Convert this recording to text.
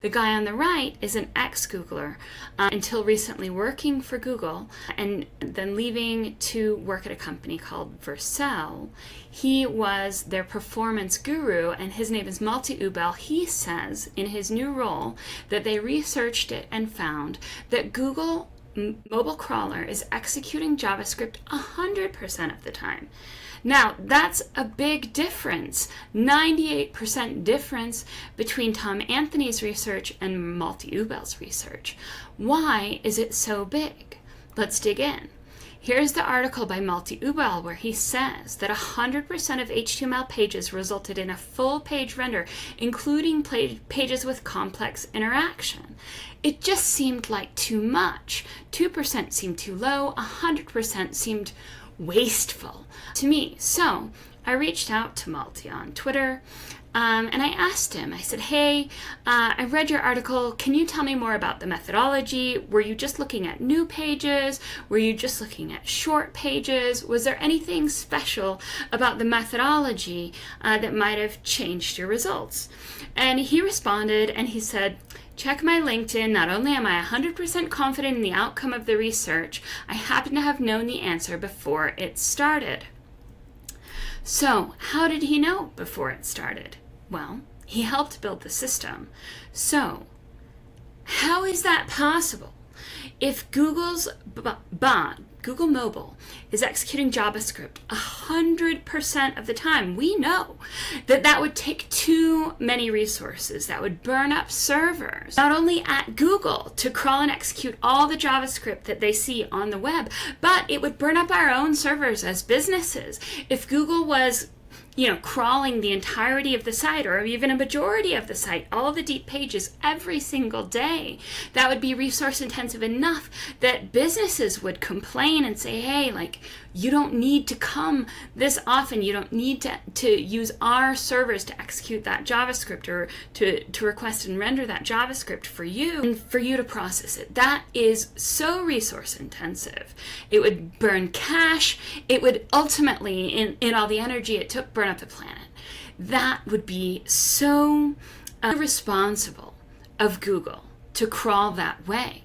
The guy on the right is an ex-Googler, until recently working for Google and then leaving to work at a company called Vercel. He was their performance guru, and his name is Malte Ubel. He says in his new role that they researched it and found that Google mobile crawler is executing JavaScript 100% of the time. Now, that's a big difference, 98% difference between Tom Anthony's research and Malte Ubel's research. Why is it so big? Let's dig in. Here's the article by Malte Ubel where he says that 100% of HTML pages resulted in a full page render, including pages with complex interaction. It just seemed like too much. 2% seemed too low, 100% seemed wasteful to me. So I reached out to Malte on Twitter and I asked him, I said, hey, I read your article. Can you tell me more about the methodology? Were you just looking at new pages? Were you just looking at short pages? Was there anything special about the methodology that might have changed your results? And he responded and he said, check my LinkedIn. Not only am I 100% confident in the outcome of the research, I happen to have known the answer before it started. So, how did he know before it started? Well, he helped build the system. So, how is that possible? If Google's bot, Google Mobile, is executing JavaScript 100% of the time, we know that that would take too many resources. That would burn up servers, not only at Google to crawl and execute all the JavaScript that they see on the web, but it would burn up our own servers as businesses. If Google was crawling the entirety of the site or even a majority of the site, all the deep pages every single day, that would be resource intensive enough that businesses would complain and say, hey, you don't need to come this often. You don't need to use our servers to execute that JavaScript or to request and render that JavaScript for you and for you to process it. That is so resource intensive. It would burn cache. It would ultimately, in all the energy it took, burn up the planet. That would be so irresponsible of Google to crawl that way.